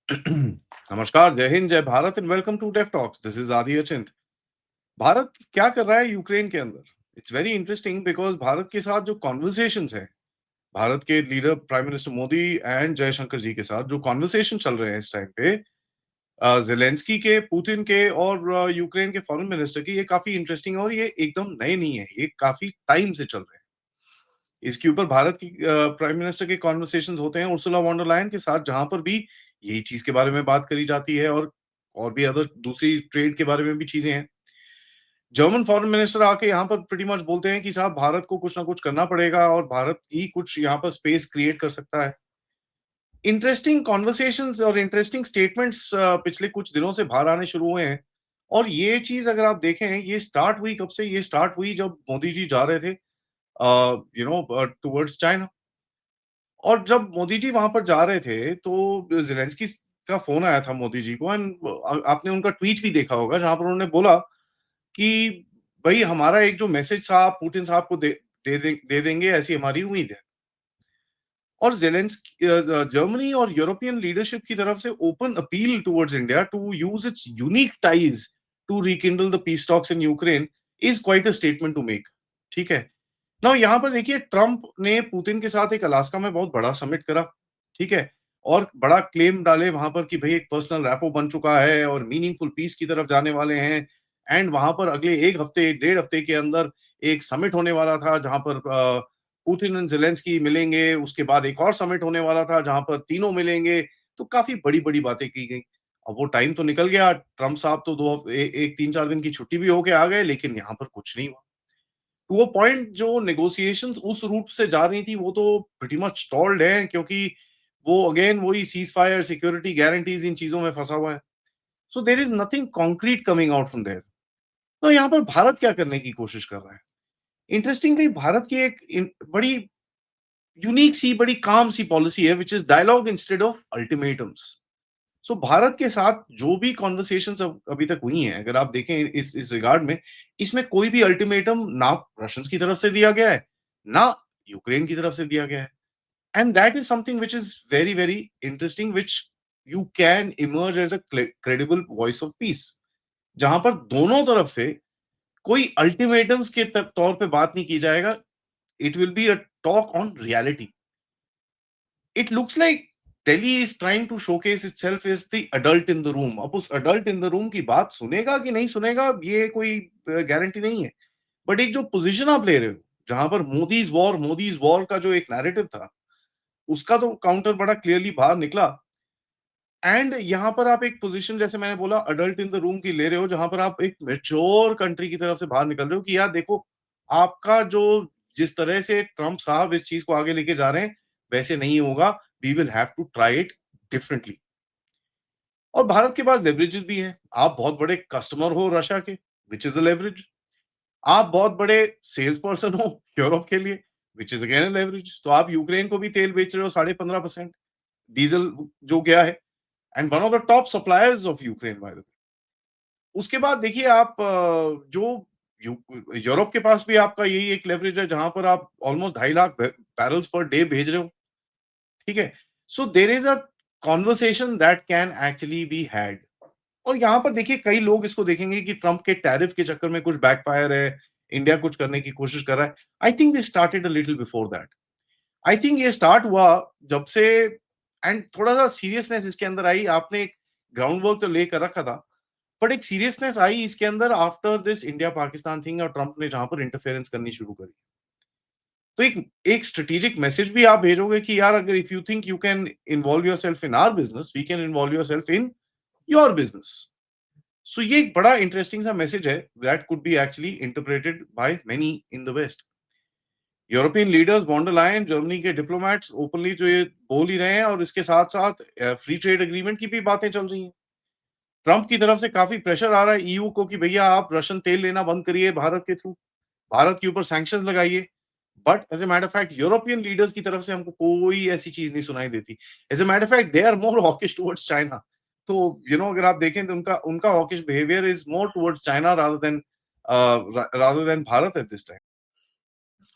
नमस्कार, जय हिंद, जय Bharat and welcome to deaf talks. This is Aadi Achint. Bharat क्या कर रहा है यूक्रेन के अंदर? It's very interesting because Bharat के साथ जो कन्वर्सेशंस हैं, भारत के leader prime minister Modi and Jaishankar ji के साथ जो कन्वर्सेशन चल रहे हैं इस टाइम पे ज़ेलेंस्की के, पुतिन के और यूक्रेन के फॉरेन मिनिस्टर के, ये काफ़ी इंटरेस्टिंग है और ये एकदम नए नहीं है, ये काफ़ी टाइम से चल रहे हैं। इसके ऊपर भारत की प्राइम मिनिस्टर के कन्वर्सेशंस होते हैं उर्सुला वॉन डर लायन के साथ, जहाँ पर भी यही चीज़ के बारे में बात करी जाती है और भी अदर दूसरी ट्रेड के बारे में भी चीज़ें हैं। जर्मन फॉरेन मिनिस्टर आके यहाँ पर प्रीटी मच बोलते हैं कि साहब भारत को कुछ ना कुछ करना पड़ेगा और भारत ही कुछ यहाँ पर स्पेस क्रिएट कर सकता है। इंटरेस्टिंग कन्वर्सेशंस और इंटरेस्टिंग स्टेटमेंट्स पिछले कुछ दिनों से बाहर आने शुरू हुए हैं और ये चीज़ अगर आप देखें, ये स्टार्ट हुई कब से? ये स्टार्ट हुई जब मोदी जी जा रहे थे टुवर्ड्स चाइना। और जब मोदी जी वहाँ पर जा रहे थे, तो ज़ेलेंस्की का फ़ोन आया था मोदी जी को एंड आपने उनका ट्वीट भी देखा होगा, जहाँ पर उन्होंने बोला कि भई हमारा एक जो मैसेज था आप पुतिन साहब को दे देंगे, ऐसी हमारी उम्मीद है। और जर्मनी और यूरोपियन लीडरशिप की तरफ से open appeal towards India to use its unique ties to rekindle the peace talks in Ukraine is quite a statement to make. ठीक है? नाउ यहाँ पर देखिए, ट्रम्प ने पुतिन के साथ एक अलास्का में बहुत बड़ा समिट करा, ठीक है? और बड़ा क्लेम डाले वहाँ पर कि भई एक पर्सनल रैपो बन चुका है और मीनिंगफुल पीस की तरफ जाने वाले हैं एंड वहाँ पर अगले 1 हफ्ते, डेढ़ हफ्ते के अंदर एक समिट होने वाला था जहाँ पर पुतिन एंड ज़ेलेंस्की मिलेंगे, उसके बाद एक और समिट होने वाला था जहाँ पर तीनों मिलेंगे, तो काफ़ी बड़ी-बड़ी बातें की गई। अब वो टाइम तो निकल गया, ट्रम्प साहब तो 2 हफ ए एक 3-4 दिन की छुट्टी भी होके आ गए, लेकिन यहाँ पर कुछ नहीं हुआ। टू अ पॉइंट जो नेगोशिएशंस उस रूट से जा रही थी वो तो प्रीटी मच स्टॉल्ड है, क्योंकि वो अगेन वही सीज़ फायर, सिक्योरिटी गारंटीज़ इन चीज़ों में फँसा हुआ है। So there is nothing concrete coming out from there. तो यहाँ पर भारत क्या करने की कोशिश कर रहा है? इंटरेस्टिंगली भारत की एक बड़ी यूनिक सी, बड़ी काम सी पॉलिसी है which is dialogue instead of ultimatums. So Bharat के साथ जो भी कन्वर्सेशंस अभी तक हुई हैं, अगर आप देखें इस रिगार्ड में, इसमें कोई भी अल्टीमेटम ना रशियंस की तरफ से दिया गया है, ना यूक्रेन की तरफ से दिया गया है। And that is something which is very, very interesting, which you can emerge as a credible voice of peace. जहाँ पर दोनों तरफ से कोई अल्टीमेटम्स के तौर पे बात नहीं की जाएगा। It will be a talk on reality. It looks like Delhi is trying to showcase itself as the adult in the room. अब उस अडल्ट इन द रूम की बात सुनेगा कि नहीं सुनेगा, ये कोई गारंटी नहीं है। बट एक जो पोजीशन आप ले रहे हो, जहां पर मोदीज वॉर का जो एक नैरेटिव था, उसका तो काउंटर बड़ा क्लियरली बाहर निकला। एंड यहाँ पर आप एक पोजीशन, जैसे मैंने बोला, अडल्ट इन द रूम की ले रहे हो, जहां पर आप एक मेच्योर कंट्री की तरफ से बाहर निकल रहे हो कि यार देखो, आपका जो जिस तरह से ट्रम्प साहब इस चीज को आगे लेके जा रहे हैं, वैसे नहीं होगा। We will have to try it differently. और भारत के पास लेवरेजेस भी हैं। आप बहुत बड़े कस्टमर हो रशिया के, विच इज अ लेवरेज। आप बहुत बड़े सेल्स पर्सन हो यूरोप के लिए, which is again a leverage. तो आप यूक्रेन को भी तेल बेच रहे हो 15.5%, डीजल जो गया है, and one of the top suppliers of Ukraine by the way. उसके बाद देखिए आप जो यूरोप के पास भी आपका यही एक लेवरेज है, जहां पर आप almost 2.5 lakh barrels per day भेज रहे हो। ठीक है? So there is a conversation that can actually be had. और यहाँ पर देखिए, कई लोग इसको देखेंगे कि ट्रम्प के टैरिफ के चक्कर में कुछ बैकफायर है, इंडिया कुछ करने की कोशिश कर रहा है। I think they started a little before that. I think ये स्टार्ट हुआ जब से, एंड थोड़ा-सा सीरियसनेस इसके अंदर आई। आपने एक ग्राउंड वर्क तो लेकर रखा था, बट एक सीरियसनेस आई इसके अंदर after this India Pakistan thing, और ट्रम्प ने जहाँ पर इंटरफेरेंस करनी शुरू करी। तो एक एक स्ट्रेटेजिक मैसेज भी आप भेजोगे कि यार, अगर if you think you can involve yourself in our business, we can involve yourself in your business. So ये एक बड़ा इंटरेस्टिंग सा मैसेज है that could be actually interpreted by many in the West. European leaders, von der Leyen, Germany के diplomats openly जो ये बोल ही रहे हैं, और इसके साथ-साथ फ्री ट्रेड एग्रीमेंट की भी बातें चल रही हैं। ट्रम्प की तरफ से काफ़ी प्रेशर आ रहा है ईयू को कि भैया आप रशियन तेल लेना बंद करिए भारत के थ्रू, भारत के ऊपर सैंक्शंस लगाइए। But as a matter of fact, European leaders की तरफ से हमको कोई ऐसी चीज़ नहीं सुनाई देती। As a matter of fact, they are more hawkish towards China. तो अगर आप देखें तो उनका उनका hawkish behaviour is more towards China rather than Bharat at this time.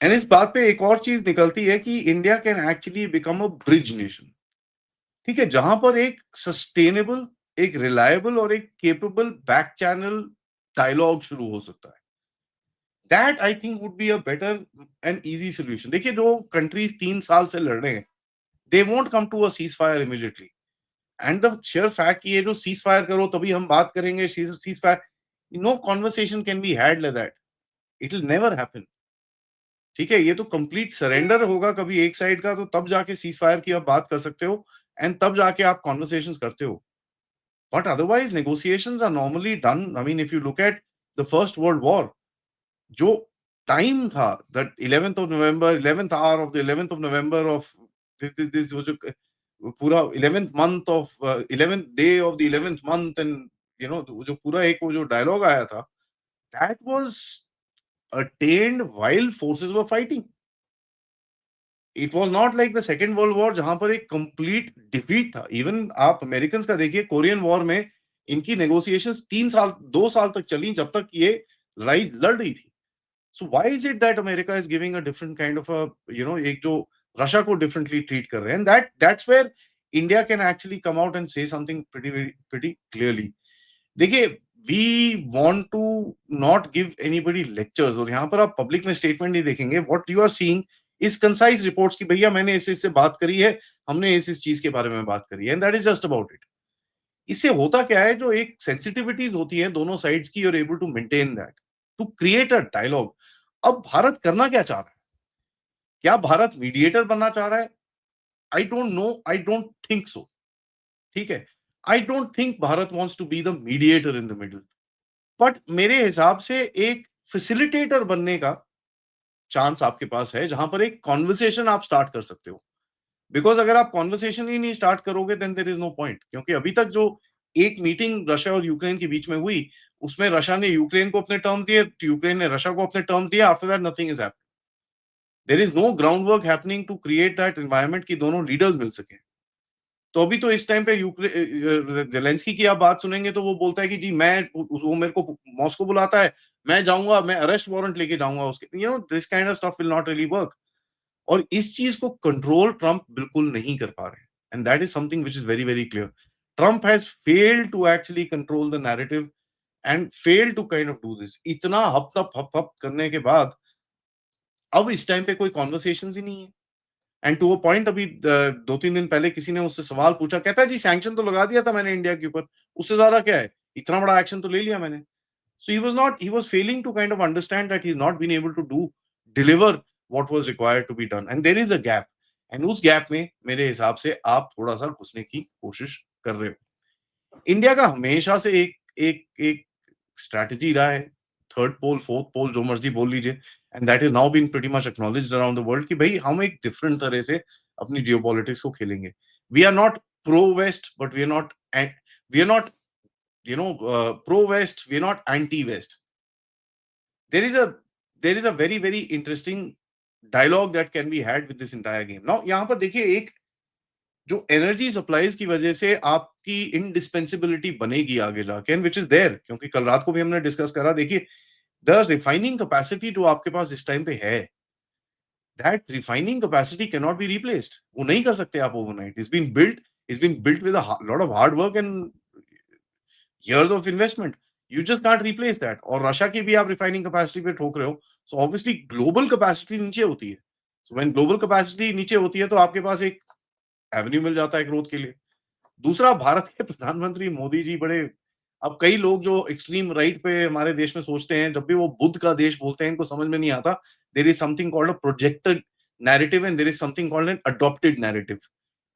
And इस बात पे एक और चीज़ निकलती है कि India can actually become a bridge nation. ठीक है? जहाँ पर एक सस्टेनेबल, एक रिलायबल और एक कैपेबल बैक चैनल डायलॉग शुरू हो सकता है। That I think would be a better and easy solution. देखिए जो कंट्रीज़ 3 साल से लड़ रहे हैं, they won't come to a ceasefire immediately. And the sheer fact कि ये जो सीज़ फायर करो तभी हम बात करेंगे, ceasefire, no conversation can be had like that. It will never happen. ठीक है? ये तो कंप्लीट सरेंडर होगा कभी एक साइड का, तो तब जाके सीज़ फायर की आप बात कर सकते हो एंड तब जाके आप कन्वर्सेशंस करते हो। But otherwise, negotiations are normally done. I mean, if you look at the First World War, जो टाइम था, that 11th of November, 11th hour of the 11th of November of this वो जो पूरा 11th month of 11th day of the 11th month and जो पूरा एक वो जो डायलॉग आया था, that was attend while forces were fighting. It was not like the second world war जहां पर एक कंप्लीट डिफीट था। इवन आप अमेरिकन का देखिए, कोरियन वॉर में इनकी नेगोशिएशंस 3 साल 2 साल तक चली जब तक ये लड़ाई लड़ रही थी। So why is it that America is giving a different kind of a एक जो रशिया को डिफरेंटली ट्रीट कर रहे हैं, that's where India can actually come out and say something pretty clearly. देखिए, we want to not give anybody lectures, और यहाँ पर आप पब्लिक में स्टेटमेंट नहीं देखेंगे। What you are seeing is concise reports कि भैया मैंने इससे बात करी है, हमने इस चीज के बारे में बात करी है, and that is just about it. इससे होता क्या है, जो एक सेंसिटिविटीज होती है दोनों साइड्स की, you're able to maintain that, to create a dialogue. अब भारत करना क्या चाह रहा है? क्या भारत मीडिएटर बनना चाह रहा है? I don't know, I don't think so. ठीक है, I don't think Bharat wants to be the mediator in the middle. But मेरे हिसाब से एक फैसिलिटेटर बनने का चांस आपके पास है, जहां पर एक कॉन्वर्सेशन आप स्टार्ट कर सकते हो। बिकॉज अगर आप कॉन्वर्सेशन ही नहीं स्टार्ट करोगे, then there is no point. क्योंकि अभी तक जो एक मीटिंग रशिया और यूक्रेन के बीच में हुई, उसमें रशिया ने यूक्रेन को अपने टर्म दिए, यूक्रेन ने रशिया को अपने टर्म दिए। After that nothing is happening. There is no ground work happening to create that environment कि दोनों लीडर्स मिल सके। तो अभी तो इस टाइम पे ज़ेलेंस्की की आप बात सुनेंगे तो वो बोलता है कि जी मैं वो मेरे को मॉस्को बुलाता है, मैं जाऊँगा, मैं अरेस्ट वारंट लेके जाऊँगा उसके, this kind of stuff will not really work. और इस चीज़ को कंट्रोल ट्रम्प बिल्कुल नहीं कर पा रहे हैं, and that is something which is very, very clear. Trump has failed to actually control the narrative and failed to kind of do this. इतना हप करने के बाद अब इस टाइम पे कोई कन्वर्सेशंस ही नहीं है। एंड टू अ पॉइंट, अभी 2-3 दिन पहले किसी ने उससे सवाल पूछा, कहता है जी सैंक्शन तो लगा दिया था मैंने इंडिया के ऊपर, उससे ज़्यादा क्या है? इतना बड़ा एक्शन तो ले लिया मैंने। सो he was failing to kind of understand that he's not been able to deliver what was required to be done, and there is a gap, and उस गैप में मेरे हिसाब से आप थोड़ा-सा घुसने की कोशिश कर रहे हो। इंडिया का हमेशा से एक एक एक स्ट्रैटेजी रहा है, थर्ड पोल, फोर्थ पोल जो मर्ज़ी बोल लीजिए, and that is now been pretty much acknowledged around the world कि भई हम एक डिफरेंट तरह से अपनी जियोपॉलिटिक्स को खेलेंगे। We are not pro west, but we are not pro west, we are not anti west. there is a there is a very, very interesting dialogue that can be had with this entire game. Now यहाँ पर देखिए, एक जो energy supplies की वजह से आपकी इंडिस्पेंसिबिलिटी बनेगी आगे जाके, एंड विच इज देयर, क्योंकि कल रात को भी हमने डिस्कस करा। देखिए, द रिफाइनिंग कैपेसिटी जो आपके पास इस टाइम पे है, that refining capacity can not be replaced. वो नहीं कर सकते आप overnight. It's been built with a lot of hard work and years of investment. You just can't replace that. और रशिया की भी आप रिफाइनिंग कैपेसिटी पे ठोक रहे हो, सो ऑब्वियसली ग्लोबल कैपेसिटी नीचे होती है। सो व्हेन ग्लोबल कैपेसिटी नीचे होती है, तो आपके पास एक एवेन्यू मिल जाता है ग्रोथ के लिए। दूसरा, भारत के प्रधानमंत्री मोदी जी बड़े, अब कई लोग जो एक्सट्रीम राइट पे हमारे देश में सोचते हैं, जब भी वो बुद्ध का देश बोलते हैं, इनको समझ में नहीं आता। There is something called a projected narrative and there is something called an adopted narrative.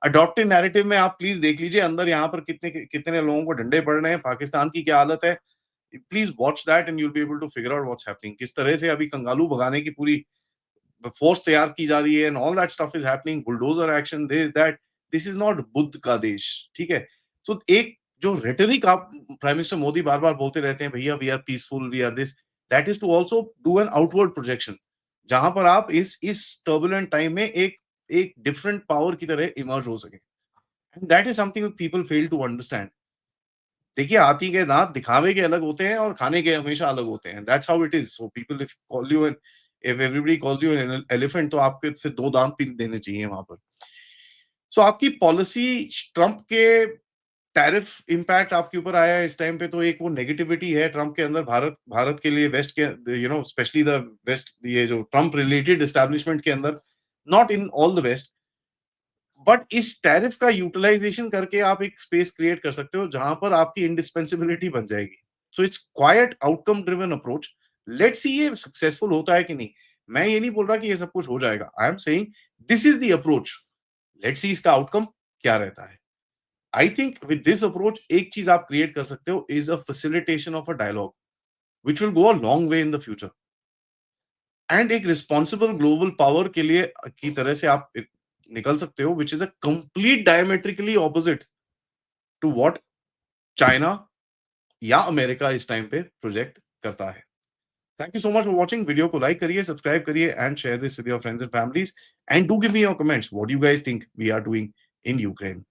Adopted narrative में आप प्लीज देख लीजिए अंदर यहाँ पर कितने कितने लोगों को डंडे पड़ रहे हैं, पाकिस्तान की क्या हालत है। Please watch that and you'll be able to figure out what's happening. किस तरह से अभी कंगालू भगाने की पूरी फोर्स तैयार की जा रही है, and all that stuff is happening, bulldozer action, this that. This is not Buddha का देश। ठीक है? सो एक जो रेटरिक आप प्राइम मिनिस्टर मोदी बार बार बोलते रहते हैं, भैया we are peaceful, we are this, that is to also do an outward projection, जहां पर आप इस टर्बुलेंट टाइम में एक एक डिफरेंट पावर की तरह इमर्ज हो सके। And that is something people fail to understand. देखिए, हाथी के दांत दिखावे के अलग होते हैं और खाने के हमेशा अलग होते हैं। That's how it is. So people if call you an if everybody calls you an elephant, तो आपके फिर 2 दांत भी देने चाहिए वहां पर। सो आपकी पॉलिसी ट्रम्प के टैरिफ इम्पैक्ट आपके ऊपर आया है इस टाइम पे, तो एक वो नेगेटिविटी है ट्रम्प के अंदर भारत भारत के लिए वेस्ट के स्पेशली द वेस्ट, ये जो ट्रम्प रिलेटेड एस्टैब्लिशमेंट के अंदर, not in all the west, but इस टैरिफ का यूटिलाइजेशन करके आप एक स्पेस क्रिएट कर सकते हो जहां पर आपकी इंडिस्पेंसिबिलिटी बन जाएगी। So it's quite outcome driven approach. Let's सी ये सक्सेसफुल होता है कि नहीं। मैं ये नहीं बोल रहा कि ये सब कुछ हो जाएगा, I am saying this is the approach. Let's see इसका आउटकम क्या रहता है। I think with this approach एक चीज आप क्रिएट कर सकते हो, is a facilitation of a dialogue which will go a long way in the future, and एक रिस्पॉन्सिबल ग्लोबल पावर के लिए की तरह से आप निकल सकते हो, which is a complete diametrically opposite to what China या अमेरिका इस टाइम पे प्रोजेक्ट करता है। Thank you so much for watching. Video को लाइक करिए, सब्सक्राइब करिए and share this with your friends and families, and do give me your comments what you guys think we are doing in Ukraine.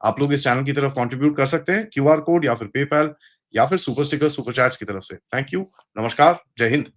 आप लोग इस channel की तरफ contribute कर सकते हैं क्यूआर कोड या फिर पेपैल या फिर सुपर स्टिकर सुपर चैट्स की तरफ से। थैंक यू, नमस्कार, जय हिंद।